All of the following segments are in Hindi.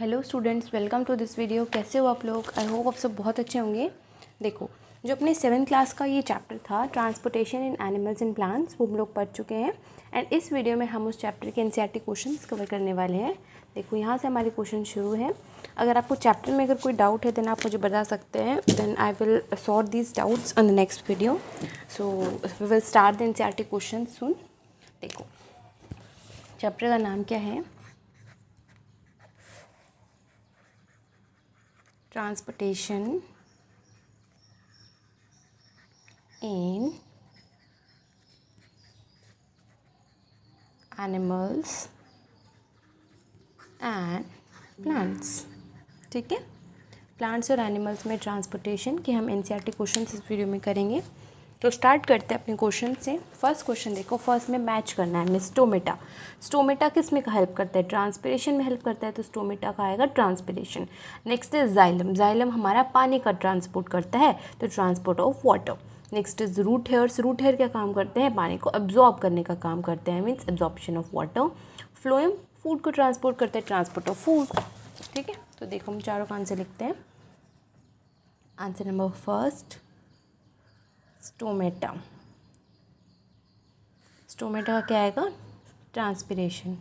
Hello students, welcome to this video. कैसे हो आप लोग? आई होप आप सब बहुत अच्छे होंगे। देखो, जो अपने 7th क्लास का ये चैप्टर था transportation in animals and plants, वो हम लोग पढ़ चुके हैं। एंड इस वीडियो में हम उस चैप्टर के एनसीईआरटी क्वेश्चंस कवर करने वाले हैं। देखो, यहाँ से हमारे क्वेश्चन शुरू हैं। अगर आपको चैप्टर में अगर कोई डाउट है देन आप मुझे बता सकते हैं, then I will sort these doubts on the next video. So we will start the NCERT question soon. देखो, चैप्टर का नाम क्या है? Transportation in animals and plants। ठीक है, प्लांट्स और एनिमल्स में ट्रांसपोर्टेशन के हम एनसीईआरटी क्वेश्चन इस वीडियो में करेंगे। तो स्टार्ट करते हैं अपने क्वेश्चन से। फर्स्ट क्वेश्चन देखो, फर्स्ट में मैच करना है हमें स्टोमेटा। स्टोमेटा किस में हेल्प करता है? ट्रांसपिरेशन में हेल्प करता है, तो स्टोमेटा का आएगा transpiration. Next is xylem. Xylem हमारा पानी का ट्रांसपोर्ट करता है, तो transport of water. Next is root hairs. Root hair क्या काम करते हैं? पानी को एब्जॉर्ब करने का काम करते हैं, means absorption of water. Phloem food को ट्रांसपोर्ट करते हैं, ट्रांसपोर्ट ऑफ फूड। ठीक है, तो देखो हम चारों का आंसर लिखते हैं। Answer number first, stomata. Stomata का क्या आएगा? ट्रांसपिरेशन।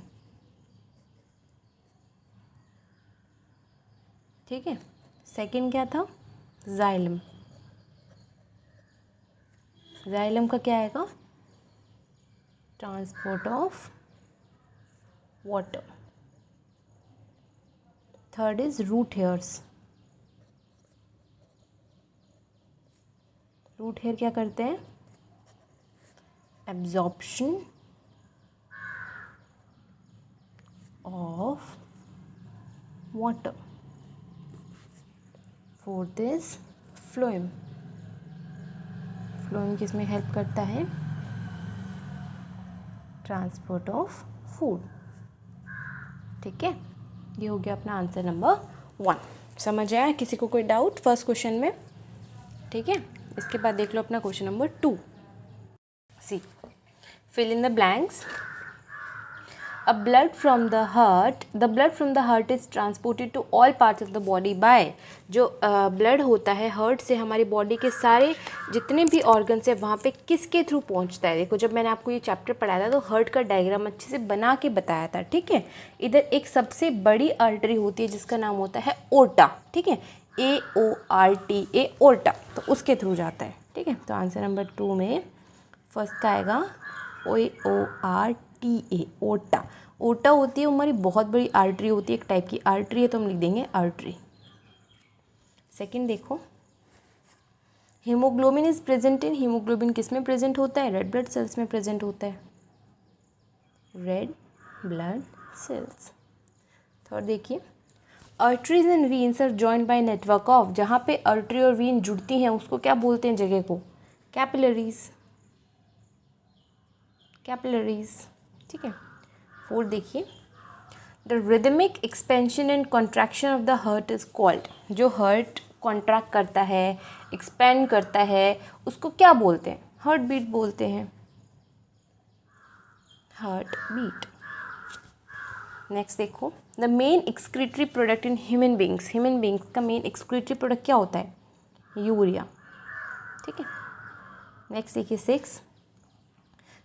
ठीक है, सेकंड क्या था? जाइलम। जाइलम का क्या आएगा? Transport of water. Third is root hairs. Root hair क्या करते हैं? Absorption of water. Fourth is phloem. Phloem किस में हेल्प करता है? Transport of food. ठीक है, ये हो गया अपना आंसर नंबर 1। समझ आया किसी को कोई डाउट फर्स्ट क्वेश्चन में? ठीक है, इसके बाद देख लो अपना question number 2। C, fill in the blanks. A blood from the heart is transported to all parts of the body by। जो ब्लड होता है हार्ट से हमारी बॉडी के सारे जितने भी ऑर्गन्स है वहाँ पे किसके थ्रू पहुँचता है? देखो, जब मैंने आपको ये चैप्टर पढ़ाया था तो हार्ट का डायग्राम अच्छे से बना के बताया था। ठीक है, इधर एक सबसे बड़ी आर्टरी होती है जिसका नाम होता है ओर्टा। ठीक है, AORTA, ओर्टा, तो उसके थ्रू जाता है। ठीक है, तो आंसर नंबर 2 में फर्स्ट का आएगा ORTA, ओर्टा। ओर्टा होती है हमारी बहुत बड़ी आर्टरी होती है, एक टाइप की आर्टरी है, तो हम लिख देंगे आर्टरी। सेकंड देखो, haemoglobin is present in. Haemoglobin किस में प्रेजेंट होता है? रेड ब्लड सेल्स में प्रेजेंट होता है, रेड ब्लड सेल्स। थर्ड देखिए, arteries and veins are joined by network of. जहाँ पे आर्टरी और वीन जुड़ती हैं उसको क्या बोलते हैं जगह को? कैपिलरीज। कैपिलरीज। ठीक है, फोर्थ देखिए, the rhythmic expansion and contraction of the heart is called. जो हार्ट कॉन्ट्रैक्ट करता है, एक्सपेंड करता है, उसको क्या बोलते हैं? हार्ट बीट बोलते हैं, हार्ट बीट। नेक्स्ट देखो, the main excretory product in human beings. Human beings का मेन एक्सक्रीटरी प्रोडक्ट क्या होता है? यूरिया। ठीक है, नेक्स्ट देखिए 6,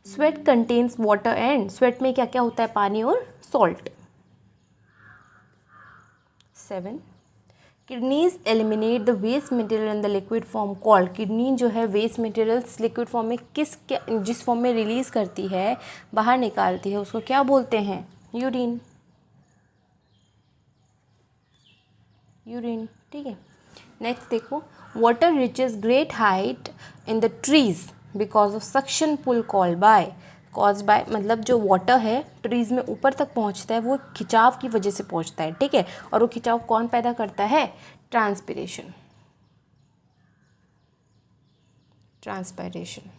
sweat contains water and. Sweat में क्या क्या होता है? पानी और salt. 7, kidneys eliminate the waste material in the liquid form called. Kidney जो है वेस्ट मटेरियल्स लिक्विड फॉर्म में जिस फॉर्म में रिलीज करती है, बाहर निकालती है, उसको क्या बोलते हैं? यूरिन। यूरिन। ठीक है, नेक्स्ट देखो, water reaches great height in the trees because of suction pull called by. Cause by मतलब जो वाटर है ट्रीज में ऊपर तक पहुंचता है वो खिंचाव की वजह से पहुंचता है। ठीक है, और वो खिंचाव कौन पैदा करता है? ट्रांसपिरेशन। ट्रांसपायरेशन।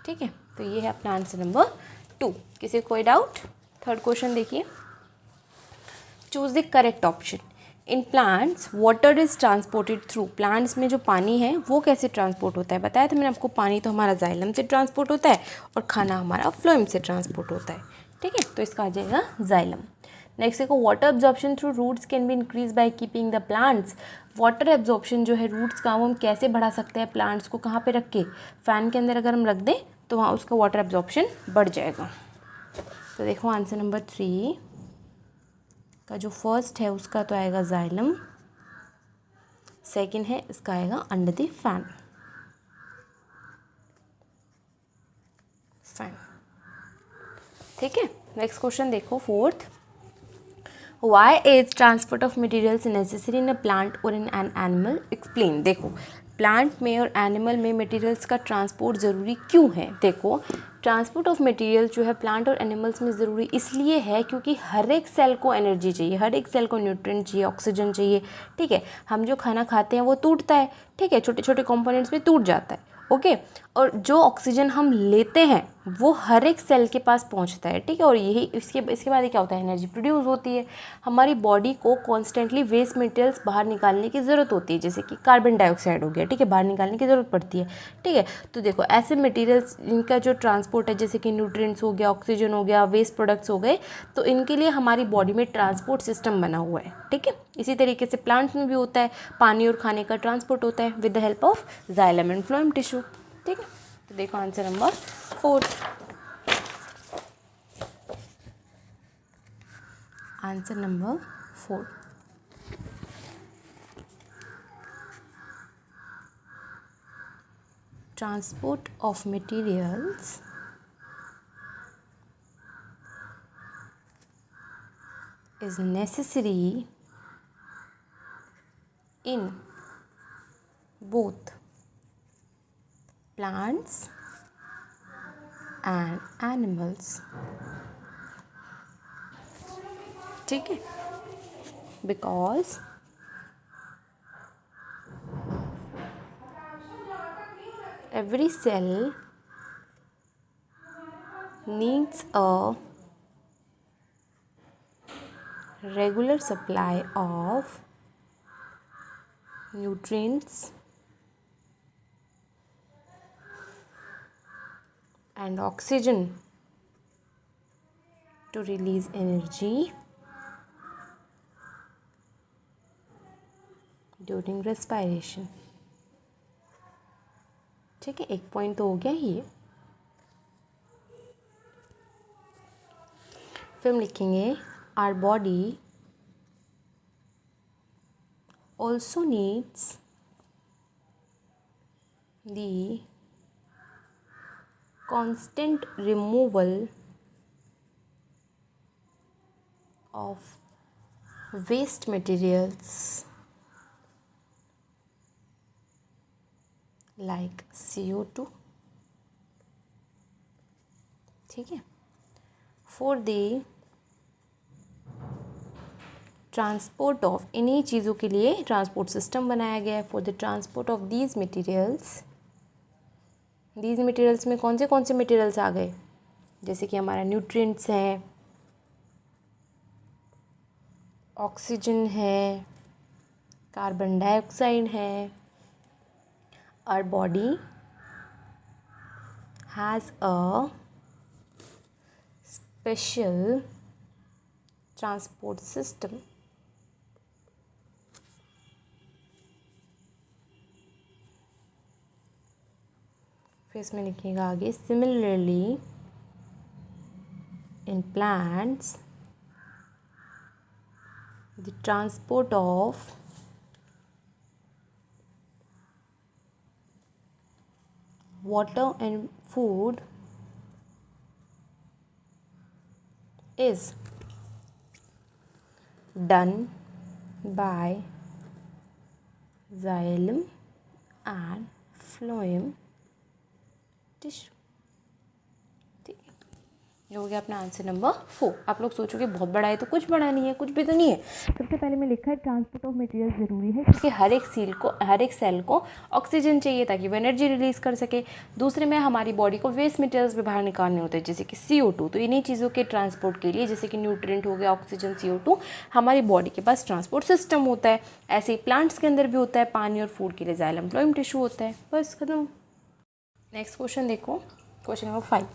ठीक है, तो ये है अपना आंसर नंबर 2। किसी को कोई डाउट? थर्ड क्वेश्चन देखिए, choose the correct option. In plants water is transported through. Plants में जो पानी है वो कैसे ट्रांसपोर्ट होता है? बताया था मैंने आपको, पानी तो हमारा जाइलम से ट्रांसपोर्ट होता है और खाना हमारा फ्लोएम से ट्रांसपोर्ट होता है। ठीक है, तो इसका आ जाएगा जाइलम। नेक्स्ट देखो, water absorption through roots can be increase by keeping the plants. Water absorption जो है रूट्स का, वो हम कैसे बढ़ा सकते हैं? प्लांट्स को कहाँ पे रख के, फ़ैन के अंदर अगर हम रख दें तो वहाँ उसका वाटर एब्जॉर्प्शन बढ़ जाएगा। तो देखो आंसर नंबर 3 का जो फर्स्ट है उसका तो आएगा जाइलम, सेकंड है इसका आएगा अंडर द फैन। ठीक है, नेक्स्ट क्वेश्चन देखो, fourth, why is transport of materials necessary in a plant और इन एन एनिमल, एक्सप्लेन। देखो प्लांट में और एनिमल में मटेरियल्स का ट्रांसपोर्ट ज़रूरी क्यों है? देखो ट्रांसपोर्ट ऑफ मटेरियल जो है प्लांट और एनिमल्स में ज़रूरी इसलिए है क्योंकि हर एक सेल को एनर्जी चाहिए, हर एक सेल को न्यूट्रिएंट चाहिए, ऑक्सीजन चाहिए। ठीक है, हम जो खाना खाते हैं वो टूटता है, ठीक है, छोटे छोटे कंपोनेंट्स में टूट जाता है, ओके, और जो ऑक्सीजन हम लेते हैं वो हर एक सेल के पास पहुंचता है। ठीक है, और यही इसके बाद क्या होता है, एनर्जी प्रोड्यूस होती है। हमारी बॉडी को कॉन्स्टेंटली वेस्ट मटेरियल्स बाहर निकालने की ज़रूरत होती है, जैसे कि कार्बन डाइऑक्साइड हो गया, ठीक है, बाहर निकालने की ज़रूरत पड़ती है। ठीक है, तो देखो ऐसे मटेरियल्स इनका जो ट्रांसपोर्ट है, जैसे कि न्यूट्रिएंट्स हो गया, ऑक्सीजन हो गया, वेस्ट प्रोडक्ट्स हो गए, तो इनके लिए हमारी बॉडी में ट्रांसपोर्ट सिस्टम बना हुआ है। ठीक है, इसी तरीके से प्लांट्स में भी होता है, पानी और खाने का ट्रांसपोर्ट होता है with the help of xylem and phloem tissue. ठीक है, तो देखो answer number 4, answer number 4, transport of materials is necessary in both plants and animals. ठीक है, because every cell needs a regular supply of nutrients and oxygen to release energy during respiration. ठीक है, एक पॉइंट तो हो गया ये। फिर हम लिखेंगे our body also needs the constant removal of waste materials like CO2. ठीक है, for the ट्रांसपोर्ट ऑफ, इन्हीं चीज़ों के लिए ट्रांसपोर्ट सिस्टम बनाया गया है। For the transport of these materials में कौन से मटेरियल्स आ गए, जैसे कि हमारा न्यूट्रिएंट्स हैं, ऑक्सीजन है, कार्बन डाइऑक्साइड है। Our body has a special transport system फिर इसमें लिखिएगा आगे, similarly in plants the transport of water and food is done by xylem and phloem tissue. ठीक है, ये हो गया अपना आंसर नंबर 4। आप लोग सोचोगे बहुत बड़ा है, तो कुछ बड़ा नहीं है, कुछ भी तो नहीं है। सबसे पहले मैं लिखा है ट्रांसपोर्ट ऑफ मटेरियल ज़रूरी है क्योंकि हर एक सेल को ऑक्सीजन चाहिए ताकि वो एनर्जी रिलीज़ कर सके। दूसरे में हमारी बॉडी को वेस्ट मटेरियल्स भी बाहर निकालने होते हैं, जैसे कि CO2। तो इन्हीं चीज़ों के ट्रांसपोर्ट के लिए, जैसे कि न्यूट्रिएंट हो गया, ऑक्सीजन, CO2, हमारी बॉडी के पास ट्रांसपोर्ट सिस्टम होता है। ऐसे ही प्लांट्स के अंदर भी होता है, पानी और फूड के लिए जाइलम फ्लोएम टिश्यू होता है। बस खत्म। नेक्स्ट क्वेश्चन देखो, question number 5,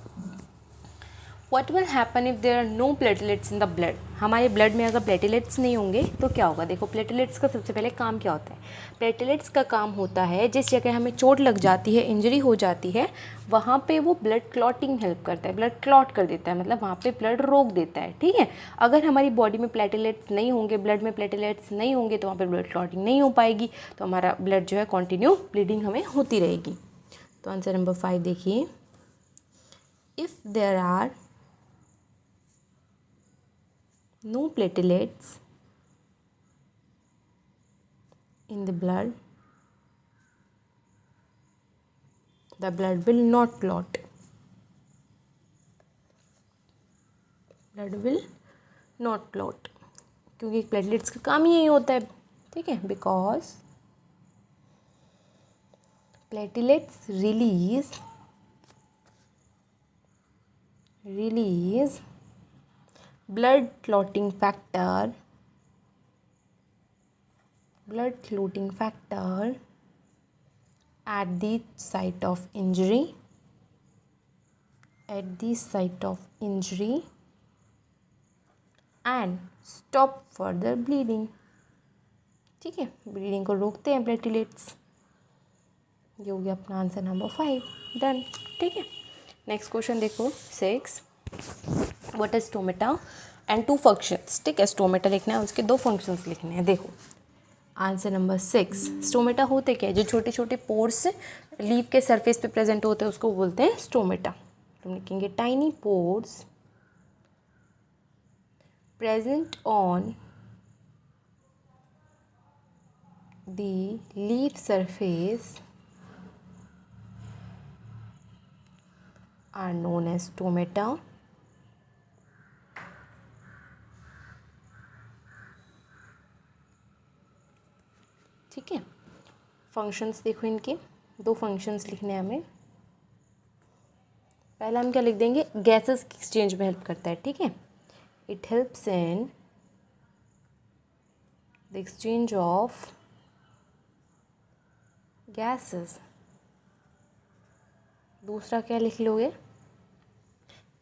what will happen if there are no platelets in the blood. हमारे ब्लड में अगर प्लेटलेट्स नहीं होंगे तो क्या होगा। देखो प्लेटलेट्स का सबसे पहले काम क्या होता है। प्लेटलेट्स का काम होता है जिस जगह हमें चोट लग जाती है, इंजरी हो जाती है, वहाँ पे वो ब्लड क्लॉटिंग हेल्प करता है, ब्लड क्लॉट कर देता है, मतलब वहाँ पे ब्लड रोक देता है। ठीक है, अगर हमारी बॉडी में प्लेटलेट्स नहीं होंगे, ब्लड में प्लेटलेट्स नहीं होंगे तो वहाँ पे ब्लड क्लॉटिंग नहीं हो पाएगी, तो हमारा ब्लड जो है कंटिन्यू ब्लीडिंग हमें होती रहेगी। तो आंसर नंबर 5 देखिए, if there are no platelets in the blood, the blood will not clot. Blood will not clot, क्योंकि प्लेटलेट्स का काम ही यही होता है। ठीक है, because platelets release blood clotting factor at the site of injury and stop further bleeding। ठीक है, ब्लीडिंग को रोकते हैं प्लेटलेट्स। ये हो गया अपना आंसर नंबर 5, डन। ठीक है, नेक्स्ट क्वेश्चन देखो 6, what is stomata and 2 functions. ठीक है, स्टोमेटा लिखना है, उसके 2 फंक्शंस लिखने हैं। देखो आंसर नंबर 6, स्टोमेटा होते क्या है, जो छोटे छोटे पोर्स लीव के सरफेस पे प्रेजेंट होते हैं उसको बोलते हैं स्टोमेटा। तो लिखेंगे tiny pores present on the leaf surface are known as stomata. ठीक है, फंक्शंस देखो, इनके 2 फंक्शंस लिखने हैं हमें। पहला हम क्या लिख देंगे, गैसेस की एक्सचेंज में हेल्प करता है। ठीक है, it helps in the exchange of gases. दूसरा क्या लिख लोगे,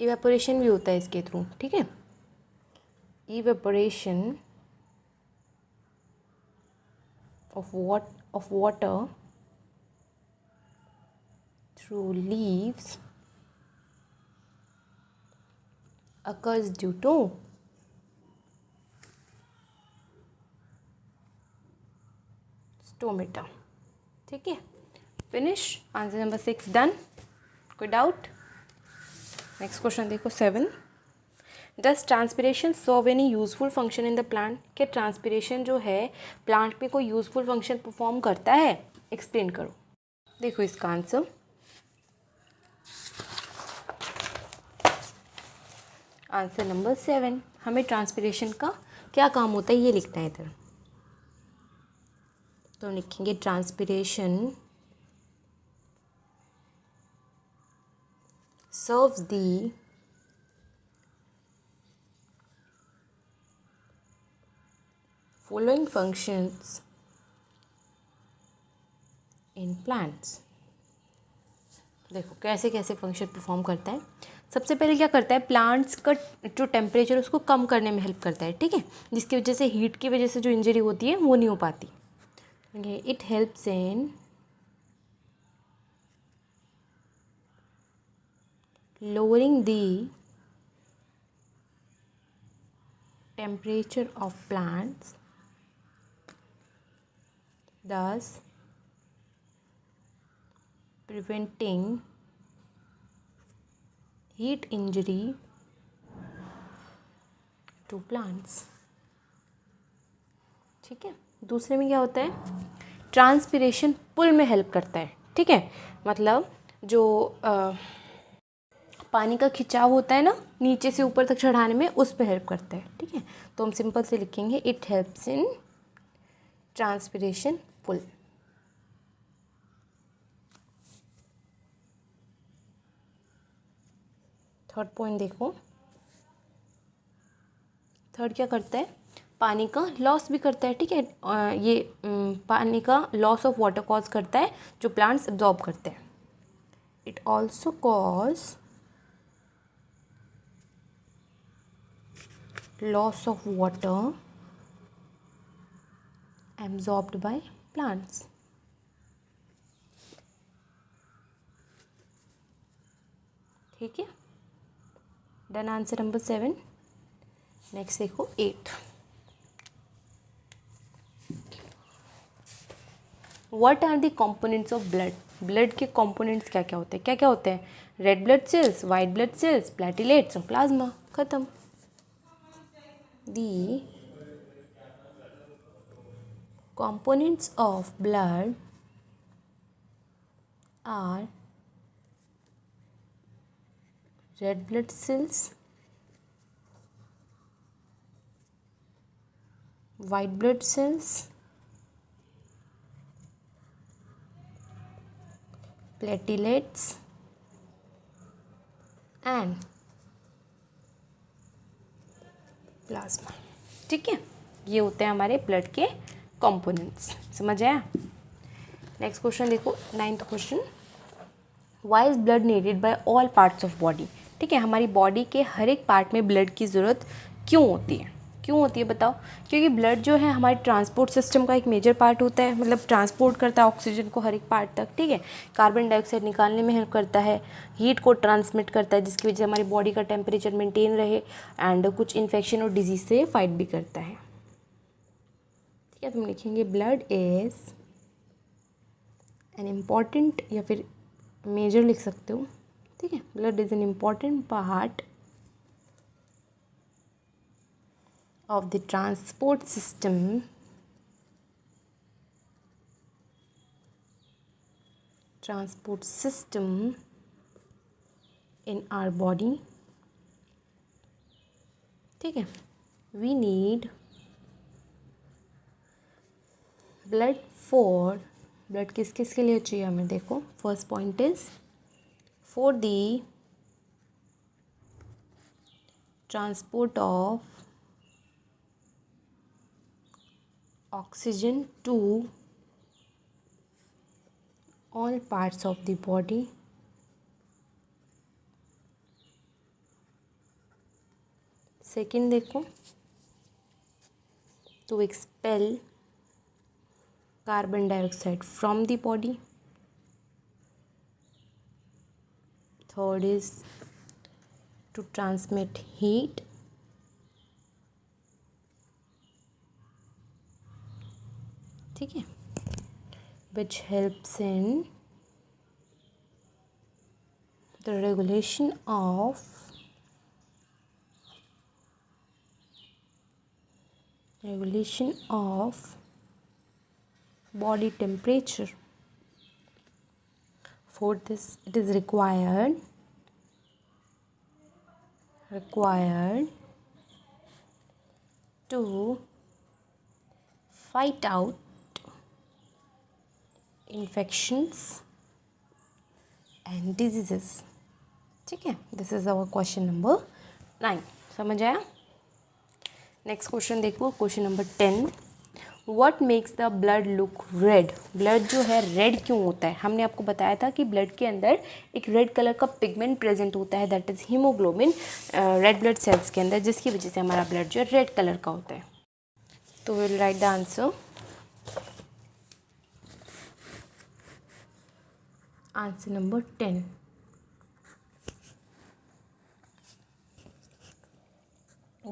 इवेपोरेशन भी होता है इसके थ्रू। ठीक है, evaporation of water through leaves occurs due to stomata। ठीक है, फिनिश, आंसर नंबर 6 डन। कोई डाउट। नेक्स्ट क्वेश्चन देखो 7, does transpiration serve any useful function in the plant. क्या ट्रांसपिरेशन जो है प्लांट में कोई यूजफुल फंक्शन परफॉर्म करता है, एक्सप्लेन करो। देखो इसका आंसर, आंसर नंबर 7, हमें ट्रांसपिरेशन का क्या काम होता है ये लिखना है इधर। तो लिखेंगे transpiration serves the following functions in plants। देखो कैसे कैसे फंक्शन परफॉर्म करता है। सबसे पहले क्या करता है, प्लांट्स का जो टेम्परेचर उसको कम करने में हेल्प करता है। ठीक है, जिसकी वजह से हीट की वजह से जो इंजरी होती है वो नहीं हो पाती। It helps in lowering the temperature of plants, thus preventing heat injury to plants। ठीक है, दूसरे में क्या होता है, ट्रांसपिरेशन पुल में हेल्प करता है। ठीक है, मतलब जो पानी का खिंचाव होता है ना नीचे से ऊपर तक चढ़ाने में, उस पर हेल्प करता है। ठीक है, तो हम सिंपल से लिखेंगे it helps in transpiration pull. Third point देखो, थर्ड क्या करता है, पानी का लॉस भी करता है। ठीक है, ये पानी का लॉस ऑफ वाटर कॉज करता है जो प्लांट्स एब्जॉर्ब करते हैं। It also cause loss of water absorbed by plants. ठीक है, डन आंसर नंबर 7। नेक्स्ट देखो 8। What are the components of blood? Blood के कंपोनेंट्स क्या क्या होते हैं? क्या क्या होते हैं? Red blood cells, white blood cells, platelets और प्लाज्मा। खत्म। The components of blood are red blood cells, white blood cells, platelets and plasma. ठीक है, ये होते हैं हमारे ब्लड के कंपोनेंट्स। समझ आया? नेक्स्ट क्वेश्चन देखो, 9th question. Why is blood needed by all parts of body? ठीक है, हमारी बॉडी के हर एक पार्ट में ब्लड की ज़रूरत क्यों होती है? क्यों होती है बताओ? क्योंकि ब्लड जो है हमारे ट्रांसपोर्ट सिस्टम का एक मेजर पार्ट होता है, मतलब ट्रांसपोर्ट करता है ऑक्सीजन को हर एक पार्ट तक। ठीक है, कार्बन डाइऑक्साइड निकालने में हेल्प करता है, हीट को ट्रांसमिट करता है जिसकी वजह से हमारी बॉडी का टेम्परेचर मेंटेन रहे, एंड कुछ इन्फेक्शन और डिजीज से फाइट भी करता है। ठीक है, तुम लिखेंगे ब्लड इज एन इम्पॉर्टेंट, या फिर मेजर लिख सकते हो। ठीक है, blood is an important part of the transport system in our body. ठीक है, we need blood for, blood किस किस के लिए चाहिए हमें? देखो, first point is for the transport of oxygen to all parts of the body. Second देखो, to expel carbon dioxide from the body. Third is to transmit heat. ठीक है, which helps in the regulation of body temperature. Fourth is it is required to fight out infections and diseases. ठीक है, this is our question number 9। समझ आया? नेक्स्ट क्वेश्चन देखो, question number 10। What makes the blood look red? Blood जो है रेड क्यों होता है? हमने आपको बताया था कि ब्लड के अंदर एक रेड कलर का पिगमेंट प्रेजेंट होता है, that is haemoglobin, red blood sales के अंदर, जिसकी वजह से हमारा ब्लड जो है रेड कलर का होता है। तो will write the answer. Answer number 10।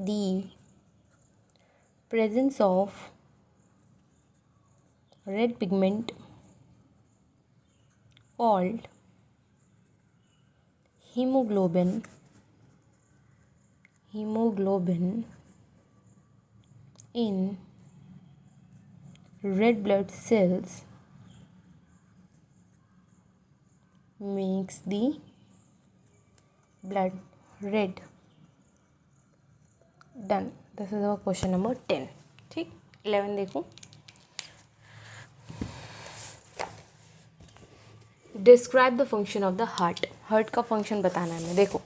The presence of red pigment called hemoglobin in red blood cells makes the blood red. Done. This is our question number 10. ठीक, 11 देखो। Describe the function of the heart. Heart का फंक्शन बताना है हमें। देखो,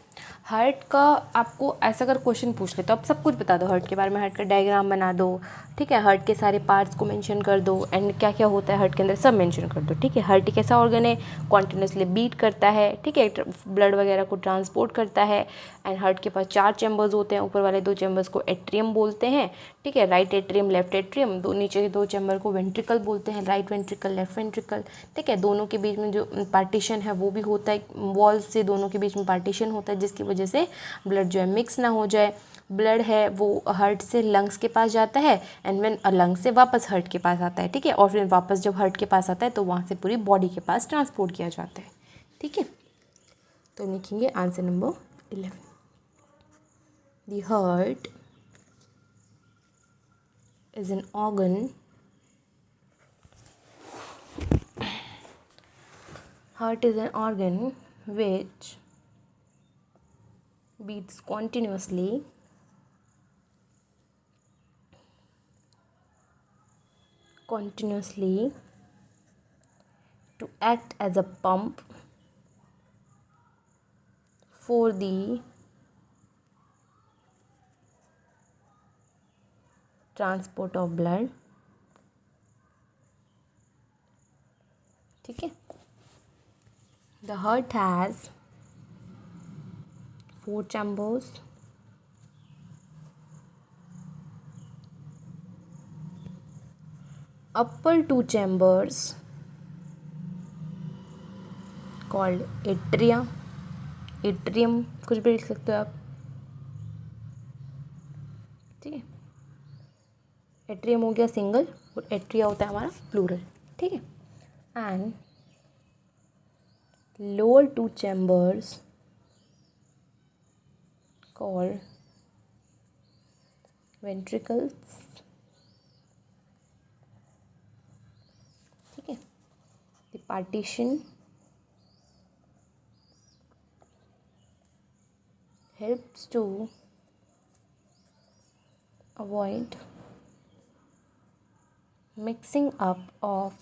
हार्ट का आपको ऐसा अगर क्वेश्चन पूछ ले तो आप सब कुछ बता दो हार्ट के बारे में, हार्ट का डायग्राम बना दो, ठीक है, हार्ट के सारे पार्ट्स को मेंशन कर दो एंड क्या क्या होता है हार्ट के अंदर सब मेंशन कर दो, ठीक है। हार्ट एक ऐसा ऑर्गन है कॉन्टिन्यूसली बीट करता है, ठीक है, ब्लड वगैरह को ट्रांसपोर्ट करता है एंड हार्ट के पास 4 चैम्बर्स होते हैं, ऊपर वाले 2 चैम्बर्स को एट्रियम बोलते हैं, ठीक है, राइट एट्रियम लेफ्ट एट्रियम, दो नीचे के 2 चैम्बर को वेंट्रिकल बोलते हैं, राइट वेंट्रिकल लेफ्ट वेंट्रिकल, ठीक है। दोनों के बीच में जो पार्टीशन है वो भी होता है, वॉल से दोनों के बीच में पार्टीशन होता है जिसकी वजह से ब्लड जो है मिक्स ना हो जाए। ब्लड है वो हार्ट से लंग्स के पास जाता है एंड व्हेन लंग्स से वापस हार्ट के पास आता है, ठीक है, और फिर वापस जब हार्ट के पास आता है तो वहाँ से पूरी बॉडी के पास ट्रांसपोर्ट किया जाता है, ठीक है। तो लिखेंगे answer number 11, the heart is an organ, heart is an organ which beats continuously to act as a pump for the transport of blood, ठीक है। The heart has 4 chambers, upper 2 chambers called atrium कुछ भी लिख सकते हो आप, ठीक है। एट्रियम हो गया सिंगल और एट्रिया होता है हमारा प्लूरल, ठीक है। And lower 2 chambers called ventricles, ठीक है। The partition helps to avoid mixing up of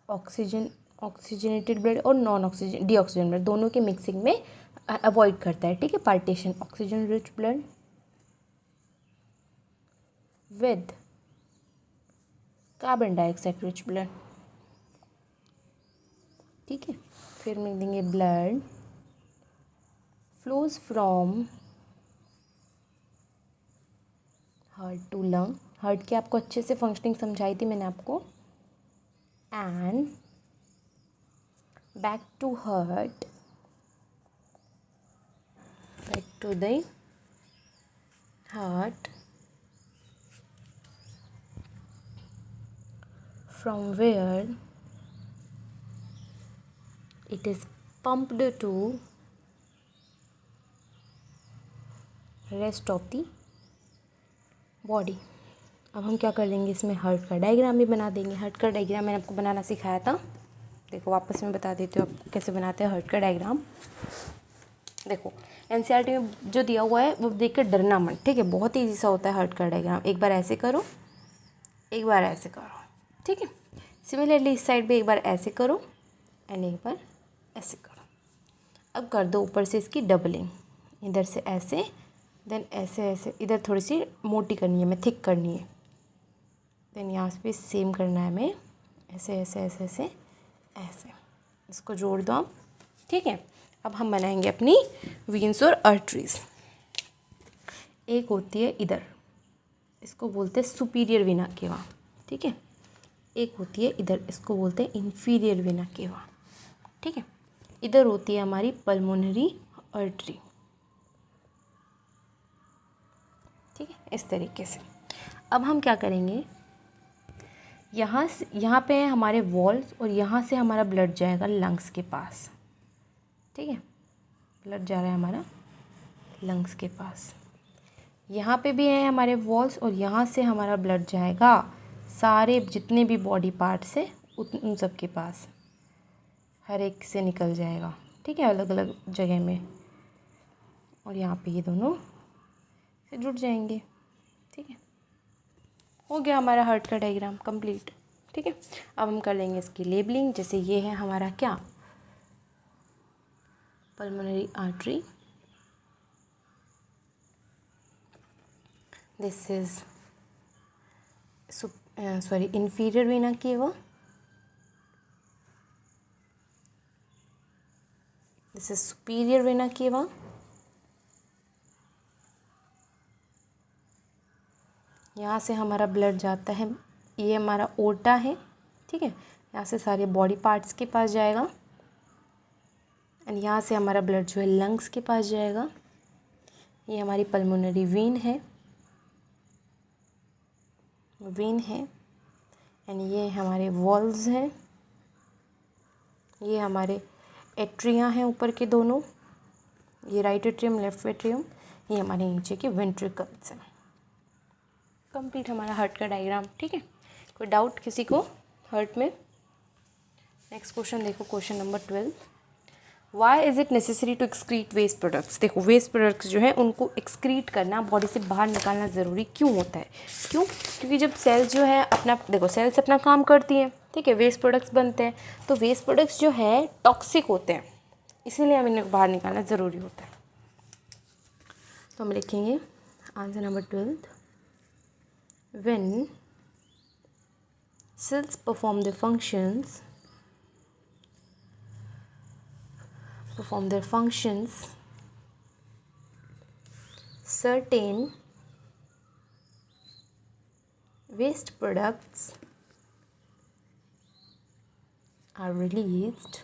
oxygenated blood और नॉन ऑक्सीजन डीऑक्सीजन ब्लड दोनों के मिक्सिंग में अवॉइड करता है, ठीक है। Partition oxygen rich blood with carbon dioxide rich blood, ठीक है। फिर मिल देंगे blood flows from heart to lung, heart की आपको अच्छे से फंक्शनिंग समझाई थी मैंने आपको, and back to heart, back to the heart, from where it is pumped to rest of the body। अब हम क्या कर देंगे, इसमें हार्ट का डायग्राम भी बना देंगे। हार्ट का डायग्राम मैंने आपको बनाना सिखाया था, देखो वापस मैं बता देती हूँ आपको कैसे बनाते हैं हार्ट का डायग्राम। देखो एनसीईआरटी में जो दिया हुआ है वो देख कर डरना मत, ठीक है, बहुत ही ईजी सा होता है हार्ट का डायग्राम। एक बार ऐसे करो, एक बार ऐसे करो, ठीक है। सिमिलरली इस साइड पे एक बार ऐसे करो एंड एक बार ऐसे करो। अब कर दो ऊपर से इसकी डबलिंग, इधर से ऐसे देन ऐसे ऐसे, इधर थोड़ी सी मोटी करनी है, हमें थिक करनी है, देन यहाँ पे सेम करना है हमें, ऐसे ऐसे ऐसे ऐसे ऐसे, इसको जोड़ दो आप, ठीक है। अब हम बनाएंगे अपनी वीन्स और आर्टरीज। एक होती है इधर, इसको बोलते हैं सुपीरियर वेना केवा, ठीक है। एक होती है इधर, इसको बोलते हैं इंफीरियर वेना केवा, ठीक है। इधर होती है हमारी पल्मोनरी आर्टरी, ठीक है, इस तरीके से। अब हम क्या करेंगे, यहाँ पे है हमारे वॉल्स और यहाँ से हमारा ब्लड जाएगा लंग्स के पास, ठीक है। ब्लड जा रहा है हमारा लंग्स के पास, यहाँ पे भी है हमारे वॉल्स और यहाँ से हमारा ब्लड जाएगा सारे जितने भी बॉडी पार्ट्स है उन सब के पास, हर एक से निकल जाएगा, ठीक है, अलग अलग जगह में, और यहाँ पे ये दोनों से जुड़ जाएंगे, ठीक है। हो गया हमारा हार्ट का डायग्राम कंप्लीट, ठीक है। अब हम कर लेंगे इसकी लेबलिंग। जैसे ये है हमारा क्या, pulmonary artery. This is inferior vena cava. This is superior vena cava. यहाँ से हमारा ब्लड जाता है, ये हमारा ओटा है, ठीक है, यहाँ से सारे बॉडी पार्ट्स के पास जाएगा एंड यहाँ से हमारा ब्लड जो है लंग्स के पास जाएगा। ये हमारी पल्मोनरी वेन है एंड ये हमारे वॉल्व्स हैं, ये हमारे एट्रिया हैं ऊपर के दोनों, ये राइट एट्रियम लेफ्ट एट्रियम, ये हमारे नीचे के वेंट्रिकल्स हैं। कंप्लीट हमारा हार्ट का डायग्राम, ठीक है। कोई डाउट किसी को हार्ट में? नेक्स्ट क्वेश्चन देखो, question number 12। Why is it necessary to excrete waste products. देखो वेस्ट प्रोडक्ट्स जो है उनको एक्सक्रीट करना, बॉडी से बाहर निकालना ज़रूरी क्यों होता है? क्यों? क्योंकि जब सेल्स जो है अपना, देखो सेल्स अपना काम करती हैं, ठीक है, वेस्ट प्रोडक्ट्स बनते हैं, तो वेस्ट प्रोडक्ट्स जो है टॉक्सिक होते हैं, इसीलिए हमें इन्हें बाहर निकालना ज़रूरी होता है। तो हम लिखेंगे answer number 12। When cells perform their functions, certain waste products are released.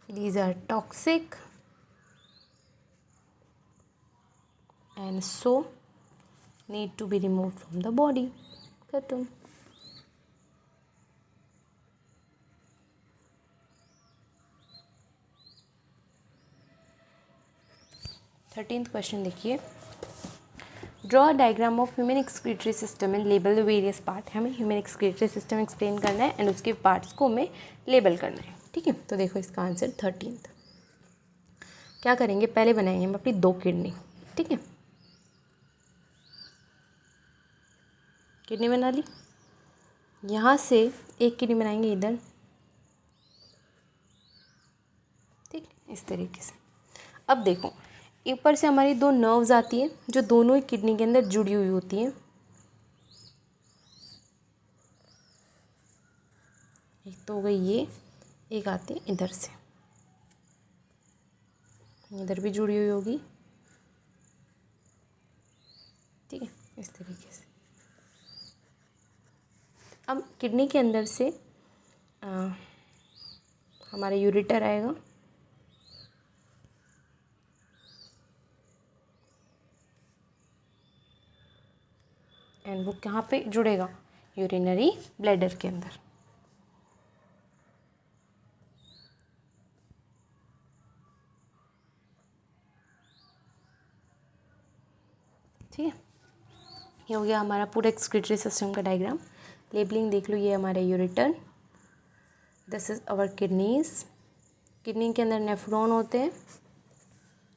These are toxic and so need to be removed from the body. खत्म। थर्टीन्थ क्वेश्चन देखिए, draw a diagram of human excretory system and label the various part. हमें ह्यूमन एक्सक्रीटरी सिस्टम एक्सप्लेन करना है एंड उसके पार्ट्स को हमें लेबल करना है, ठीक है। तो देखो इसका आंसर 13th क्या करेंगे, पहले बनाएंगे हम अपनी 2 किडनी, ठीक है, किडनी बना ली, यहाँ से एक किडनी बनाएंगे इधर, ठीक, इस तरीके से। अब देखो ऊपर से हमारी 2 नर्व्स आती हैं जो दोनों ही किडनी के अंदर जुड़ी हुई होती हैं। एक तो हो गई ये, एक आती है इधर से, इधर भी जुड़ी हुई होगी, ठीक है, इस तरीके से। अब किडनी के अंदर से हमारा यूरेटर आएगा, एंड वो कहाँ पे जुड़ेगा, यूरिनरी ब्लैडर के अंदर, ठीक है। ये हो गया हमारा पूरा एक्सक्रीटरी सिस्टम का डायग्राम। लेबलिंग देख लो, ये हमारा ureter, this is our kidneys. Kidney के अंदर नेफ्रॉन होते हैं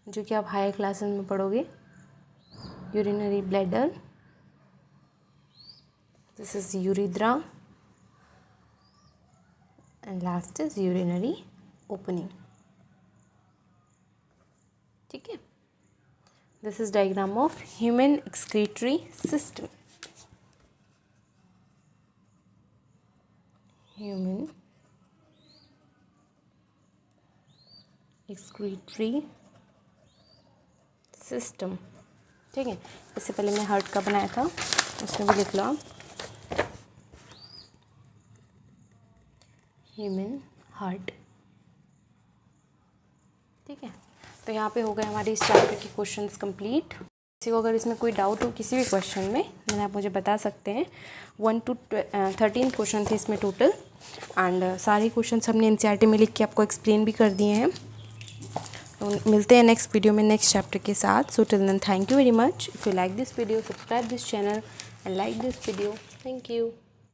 जो कि आप हायर क्लासेस में पढ़ोगे। Urinary bladder, this is urethra and last is urinary opening, ठीक है। This is diagram of human excretory system. Human excretory system, ठीक है। इससे पहले मैं हार्ट का बनाया था, उसमें भी लिख लो आप, ह्यूमन हार्ट, ठीक है। तो यहाँ पे हो गए हमारे इस चैप्टर के क्वेश्चंस कंप्लीट। किसी को अगर इसमें कोई डाउट हो किसी भी क्वेश्चन में, मैंने आप मुझे बता सकते हैं। 1 to 13 क्वेश्चन थे इसमें टोटल, एंड सारे क्वेश्चंस हमने एनसीईआरटी में लिख के आपको एक्सप्लेन भी कर दिए हैं। तो मिलते हैं नेक्स्ट वीडियो में नेक्स्ट चैप्टर के साथ। So till then thank you very much. If you like this video, subscribe this channel and like this video. Thank you.